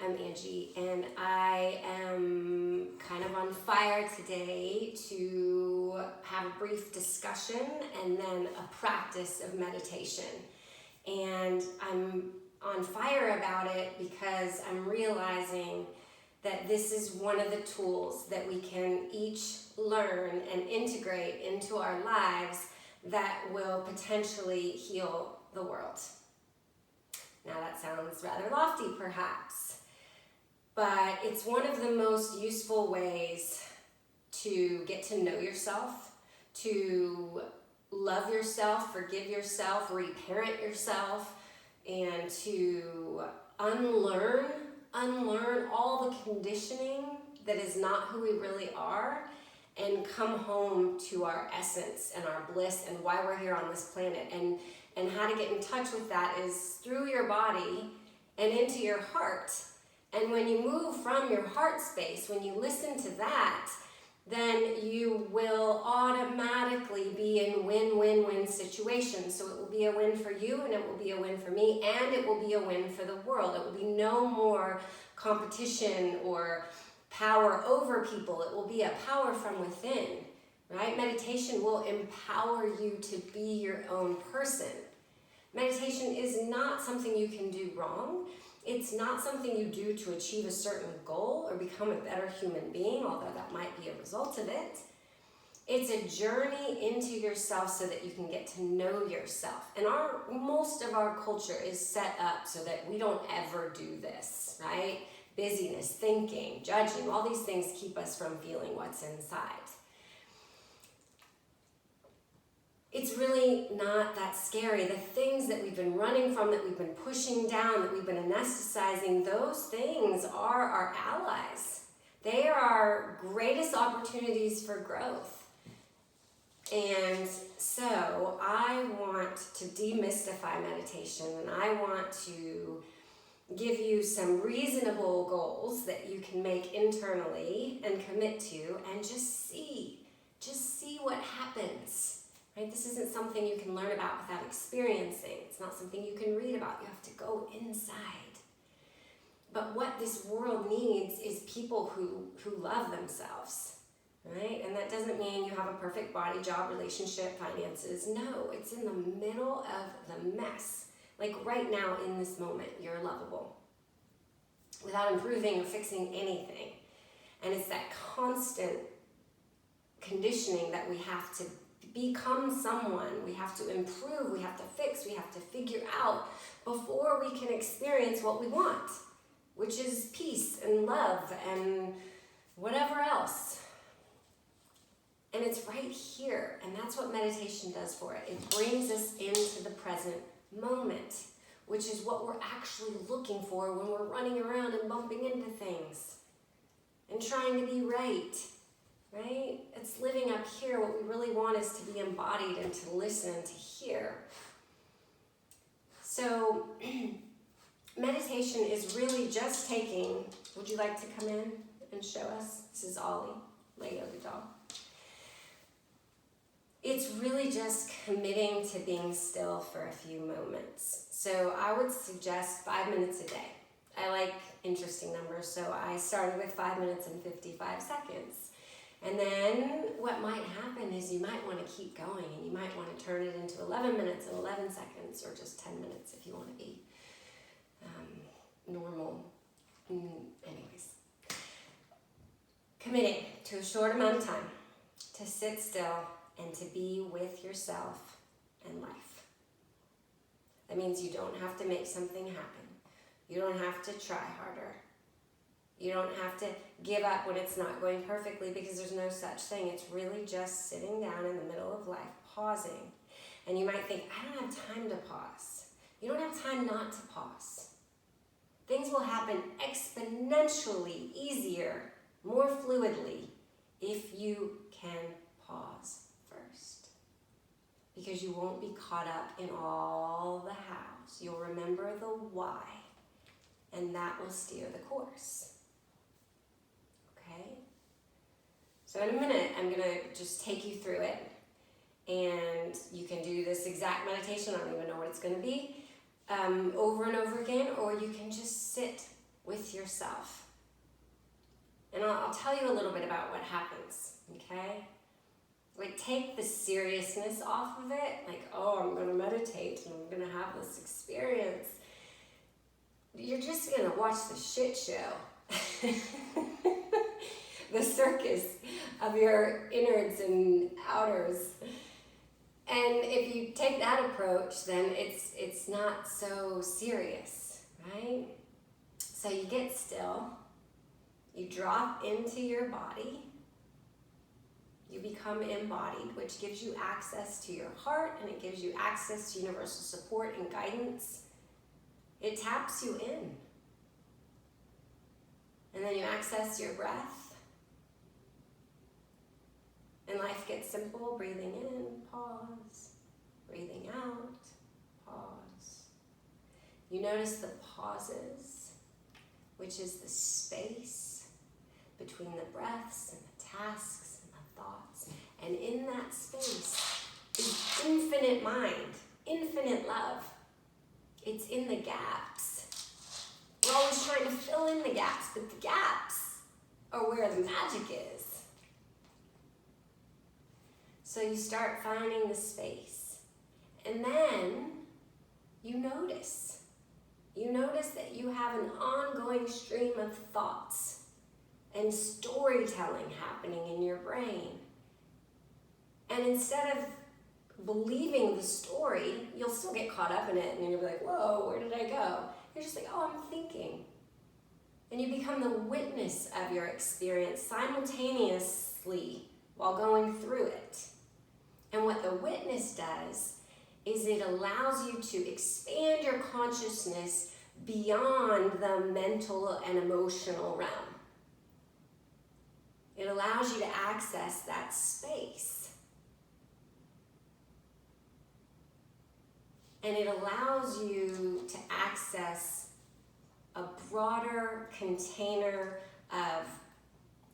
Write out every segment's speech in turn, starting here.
I'm Angie, and I am kind of on fire today to have a brief discussion and then a practice of meditation. And I'm on fire about it because I'm realizing that this is one of the tools that we can each learn and integrate into our lives that will potentially heal the world. Now that sounds rather lofty perhaps, but it's one of the most useful ways to get to know yourself, to love yourself, forgive yourself, reparent yourself, and to unlearn all the conditioning that is not who we really are and come home to our essence and our bliss and why we're here on this planet. And how to get in touch with that is through your body and into your heart. And when you move from your heart space, when you listen to that, then you will automatically be in win-win-win situations. So it will be a win for you, and it will be a win for me, and it will be a win for the world. It will be no more competition or power over people. It will be a power from within, right? Meditation will empower you to be your own person. Meditation is not something you can do wrong. It's not something you do to achieve a certain goal or become a better human being, although that might be a result of it. It's a journey into yourself so that you can get to know yourself. And most of our culture is set up so that we don't ever do this, right? Busyness, thinking, judging, all these things keep us from feeling what's inside. It's really not that scary. The things that we've been running from, that we've been pushing down, that we've been anesthetizing, those things are our allies. They are our greatest opportunities for growth. And so I want to demystify meditation, and I want to give you some reasonable goals that you can make internally and commit to, and just see what happens. Right? This isn't something you can learn about without experiencing. It's not something you can read about. You have to go inside. But what this world needs is people who love themselves, right? And that doesn't mean you have a perfect body, job, relationship, finances. No, it's in the middle of the mess. Like right now in this moment, you're lovable without improving or fixing anything. And it's that constant conditioning that we have to become someone, we have to improve, we have to fix, we have to figure out before we can experience what we want, which is peace and love and whatever else. And it's right here, and that's what meditation does for it. It brings us into the present moment, which is what we're actually looking for when we're running around and bumping into things and trying to be right. Right? It's living up here. What we really want is to be embodied and to listen, to hear. So meditation is really just taking, would you like to come in and show us? This is Ollie, my yoga dog. It's really just committing to being still for a few moments. So I would suggest 5 minutes a day. I like interesting numbers, so I started with 5 minutes and 55 seconds. And then what might happen is you might want to keep going, and you might want to turn it into 11 minutes and 11 seconds, or just 10 minutes if you want to be normal. Anyways, committing to a short amount of time to sit still and to be with yourself and life. That means you don't have to make something happen. You don't have to try harder. You don't have to give up when it's not going perfectly, because there's no such thing. It's really just sitting down in the middle of life, pausing. And you might think, I don't have time to pause. You don't have time not to pause. Things will happen exponentially easier, more fluidly, if you can pause first. Because you won't be caught up in all the hows. You'll remember the why, and that will steer the course. Okay? So in a minute, I'm going to just take you through it, and you can do this exact meditation. I don't even know what it's going to be, over and over again, or you can just sit with yourself. yourself. And I'll tell you a little bit about what happens, okay? Like, take the seriousness off of it, like, oh, I'm gonna meditate and I'm gonna have this experience. You're just gonna watch the shit show. The circus of your innards and outers. And if you take that approach, then it's not so serious, right? So you get still, you drop into your body, you become embodied, which gives you access to your heart, and it gives you access to universal support and guidance. It taps you in. And then you access your breath. And life gets simple, breathing in, pause, breathing out, pause. You notice the pauses, which is the space between the breaths and the tasks and the thoughts. And in that space is infinite mind, infinite love. It's in the gaps. We're always trying to fill in the gaps, but the gaps are where the magic is. So you start finding the space. And then you notice. You notice that you have an ongoing stream of thoughts and storytelling happening in your brain. And instead of believing the story, you'll still get caught up in it and you'll be like, whoa, where did I go? You're just like, oh, I'm thinking. And you become the witness of your experience simultaneously while going through it. And what the witness does is it allows you to expand your consciousness beyond the mental and emotional realm. It allows you to access that space. And it allows you to access a broader container of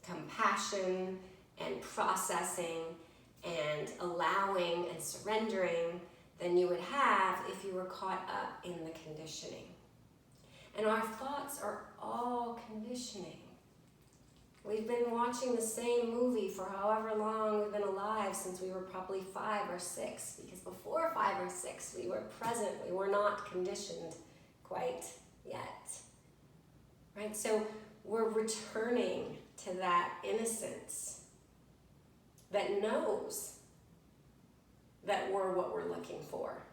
compassion and processing and allowing and surrendering than you would have if you were caught up in the conditioning. And our thoughts are all conditioning. We've been watching the same movie for however long we've been alive, since we were probably 5 or 6, because before 5 or 6 we were present, we were not conditioned quite yet. Right? So we're returning to that innocence that knows that we're what we're looking for.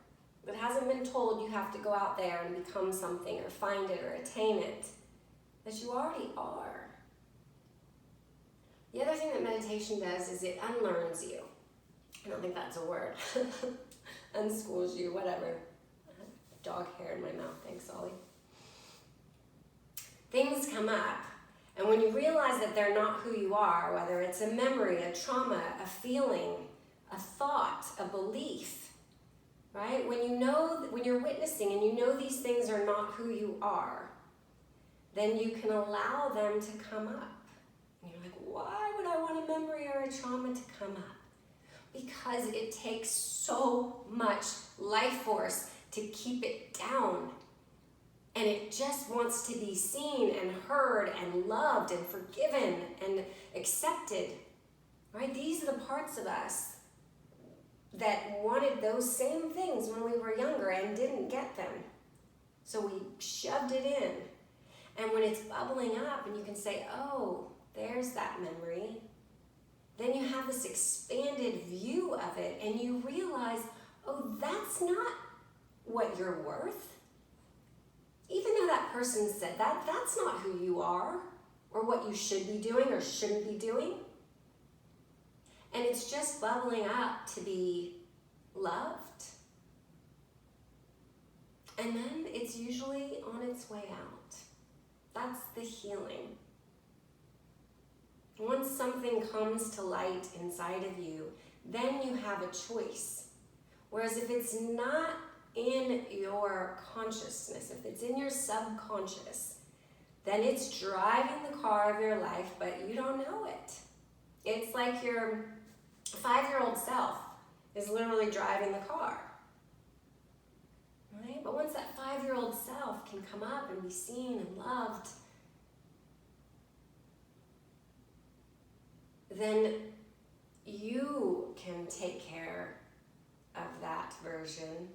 That hasn't been told you have to go out there and become something or find it or attain it. That you already are. The other thing that meditation does is it unlearns you. I don't think that's a word. Unschools you, whatever. Dog hair in my mouth, thanks, Ollie. Things come up. And when you realize that they're not who you are, whether it's a memory, a trauma, a feeling, a thought, a belief, right? When you're witnessing and you know these things are not who you are, then you can allow them to come up. And you're like, why would I want a memory or a trauma to come up? Because it takes so much life force to keep it down. And it just wants to be seen and heard and loved and forgiven and accepted, right? These are the parts of us that wanted those same things when we were younger and didn't get them. So we shoved it in. And when it's bubbling up and you can say, oh, there's that memory, then you have this expanded view of it and you realize, oh, that's not what you're worth. Even though that person said that, that's not who you are or what you should be doing or shouldn't be doing. And it's just bubbling up to be loved. And then it's usually on its way out. That's the healing. Once something comes to light inside of you, then you have a choice. Whereas if it's not in your consciousness, if it's in your subconscious, then it's driving the car of your life, but you don't know it. It's like your 5-year-old self is literally driving the car. Right? But once that 5-year-old self can come up and be seen and loved, then you can take care of that version.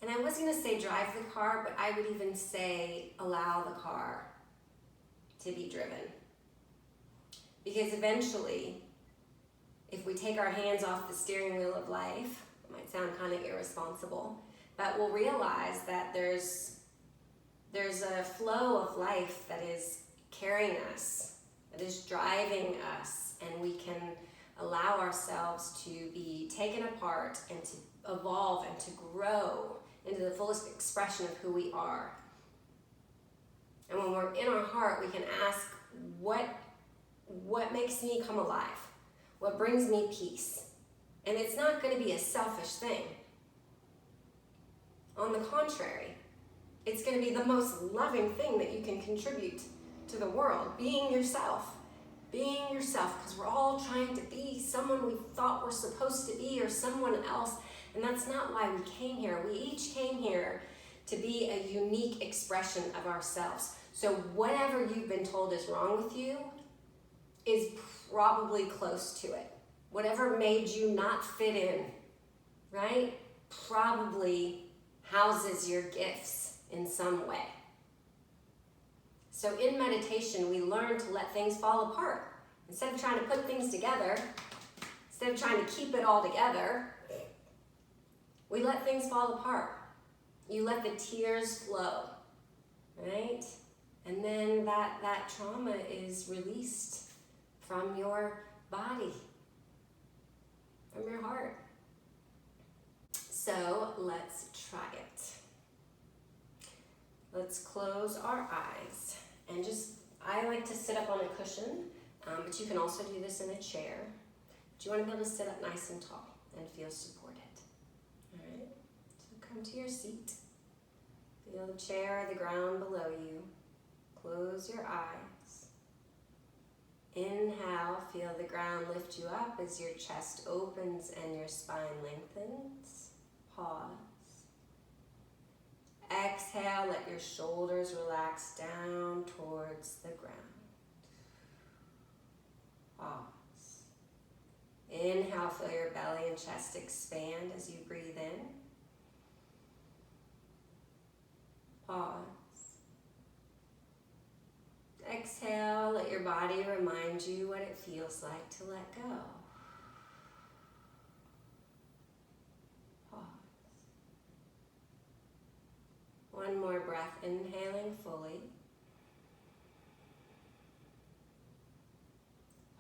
And I was going to say drive the car, but I would even say allow the car to be driven. Because eventually, if we take our hands off the steering wheel of life, it might sound kind of irresponsible, but we'll realize that there's a flow of life that is carrying us, that is driving us, and we can allow ourselves to be taken apart and to evolve and to grow into the fullest expression of who we are. And when we're in our heart, we can ask, what makes me come alive? What brings me peace? And it's not going to be a selfish thing. On the contrary, it's going to be the most loving thing that you can contribute to the world. Being yourself, because we're all trying to be someone we thought we're supposed to be or someone else, and that's not why we came here. We each came here to be a unique expression of ourselves. So whatever you've been told is wrong with you is probably close to it. Whatever made you not fit in, right, probably houses your gifts in some way. So in meditation, we learn to let things fall apart. Instead of trying to put things together, instead of trying to keep it all together, we let things fall apart. You let the tears flow, right? And then that trauma is released from your body, from your heart. So let's try it. Let's close our eyes and I like to sit up on a cushion, but you can also do this in a chair. But you want to be able to sit up nice and tall and feel supported. All right, so come to your seat. Feel the chair or the ground below you. Close your eyes. Inhale, feel the ground lift you up as your chest opens and your spine lengthens. Pause. Exhale, let your shoulders relax down towards the ground. Pause. Inhale, feel your belly and chest expand as you breathe in. Pause. Exhale, let your body remind you what it feels like to let go. Pause. One more breath, inhaling fully.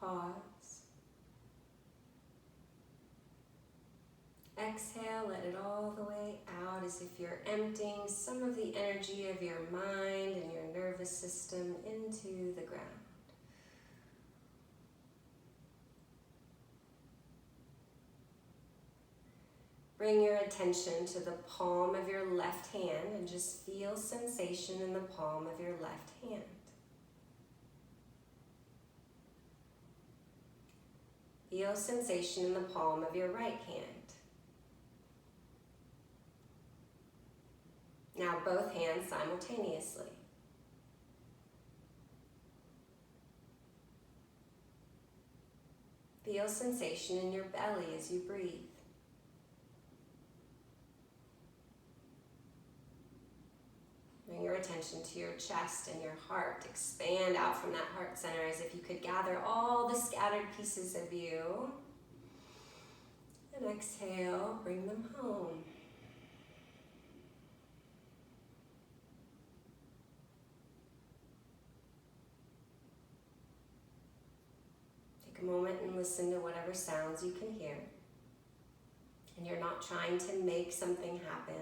Pause. Exhale, let it all the way out as if you're emptying some of the energy of your mind and your nervous system into the ground. Bring your attention to the palm of your left hand and just feel sensation in the palm of your left hand. Feel sensation in the palm of your right hand. Now both hands simultaneously. Feel sensation in your belly as you breathe. Bring your attention to your chest and your heart. Expand out from that heart center as if you could gather all the scattered pieces of you. And exhale, bring them home. Take a moment and listen to whatever sounds you can hear. And you're not trying to make something happen.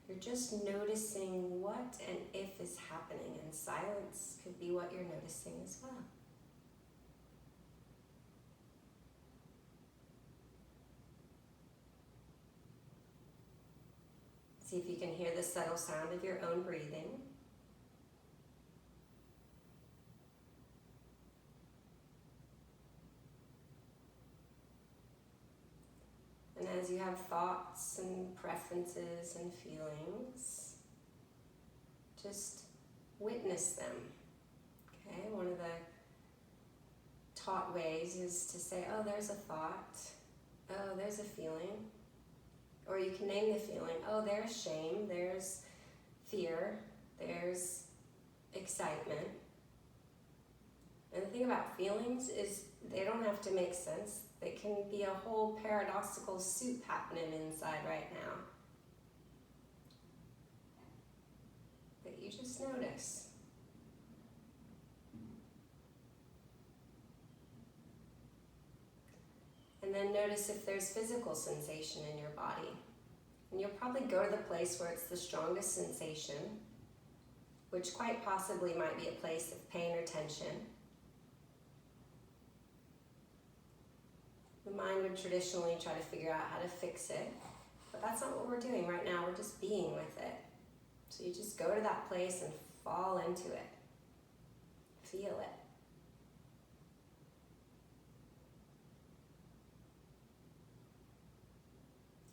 You're just noticing what and if is happening, and silence could be what you're noticing as well. See if you can hear the subtle sound of your own breathing. And as you have thoughts and preferences and feelings, just witness them. Okay, one of the taught ways is to say, oh, there's a thought. Oh, there's a feeling. Or you can name the feeling. Oh, there's shame. There's fear. There's excitement. And the thing about feelings is they don't have to make sense. They can be a whole paradoxical soup happening inside right now. But you just notice. And then notice if there's physical sensation in your body. And you'll probably go to the place where it's the strongest sensation, which quite possibly might be a place of pain or tension. The mind would traditionally try to figure out how to fix it, but that's not what we're doing right now. We're just being with it. So you just go to that place and fall into it. Feel it.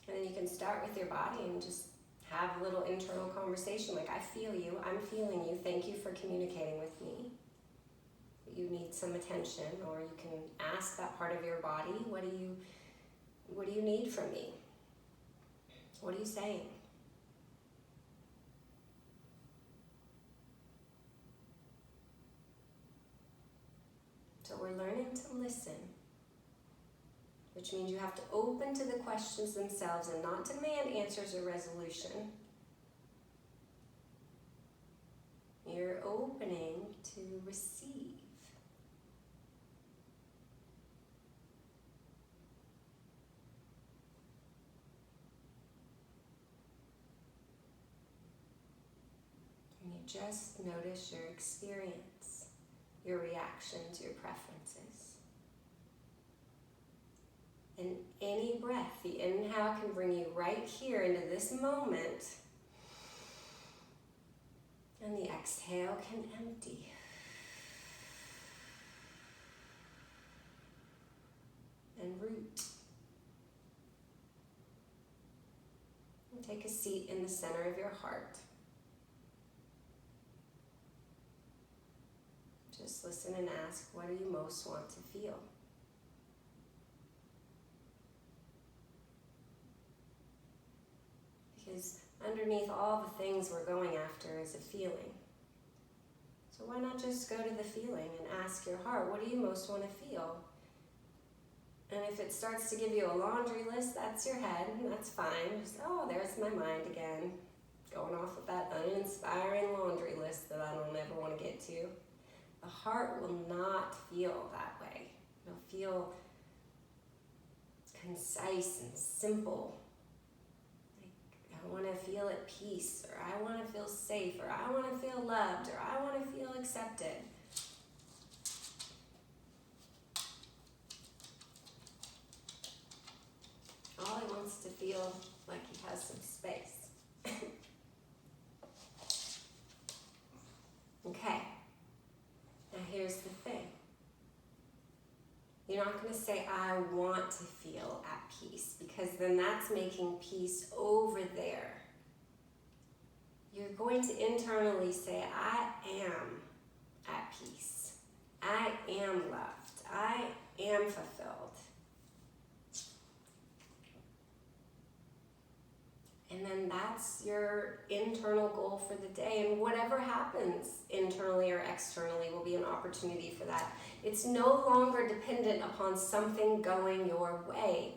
And then you can start with your body and just have a little internal conversation like, I feel you, I'm feeling you, thank you for communicating with me. You need some attention, or you can ask that part of your body, what do you need from me? What are you saying? So we're learning to listen, which means you have to open to the questions themselves and not demand answers or resolution. You're opening to receive. And you just notice your experience, your reactions, your preferences. And any breath, the inhale can bring you right here into this moment. And the exhale can empty. And root. And take a seat in the center of your heart. Just listen and ask, what do you most want to feel? Because underneath all the things we're going after is a feeling. So why not just go to the feeling and ask your heart, what do you most want to feel? And if it starts to give you a laundry list, that's your head, and that's fine. Just, oh, there's my mind again, going off with that uninspiring laundry list that I don't ever want to get to. The heart will not feel that way. It'll feel concise and simple. Like, I want to feel at peace, or I want to feel safe, or I want to feel loved, or I want to feel accepted. All he wants to feel like he has some space. Okay. Now here's the thing. You're not going to say, I want to feel at peace, because then that's making peace over there. You're going to internally say, I am at peace. I am loved. I am fulfilled. And then that's your internal goal for the day. And whatever happens internally or externally will be an opportunity for that. It's no longer dependent upon something going your way.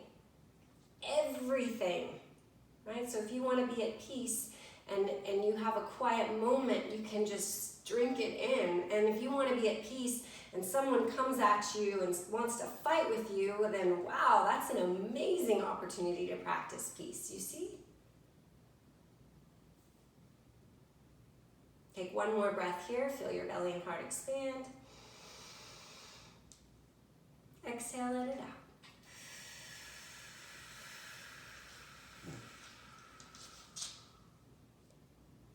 Everything, right? So if you want to be at peace and you have a quiet moment, you can just drink it in. And if you want to be at peace and someone comes at you and wants to fight with you, then wow, that's an amazing opportunity to practice peace, you see? Take one more breath here. Feel your belly and heart expand. Exhale, let it out.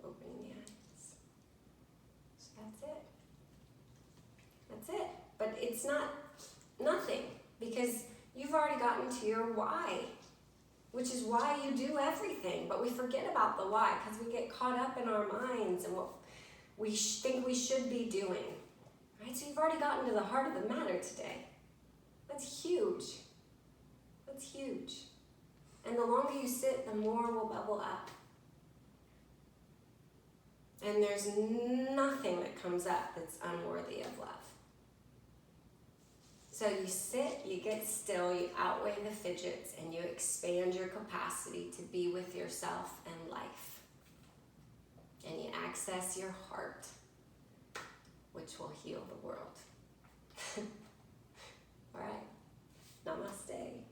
Opening the eyes. So that's it. That's it. But it's not nothing, because you've already gotten to your why, which is why you do everything. But we forget about the why because we get caught up in our minds and what we think we should be doing, right? So you've already gotten to the heart of the matter today. That's huge. That's huge. And the longer you sit, the more will bubble up. And there's nothing that comes up that's unworthy of love. So you sit, you get still, you outweigh the fidgets, and you expand your capacity to be with yourself and life. And you access your heart, which will heal the world. All right. Namaste.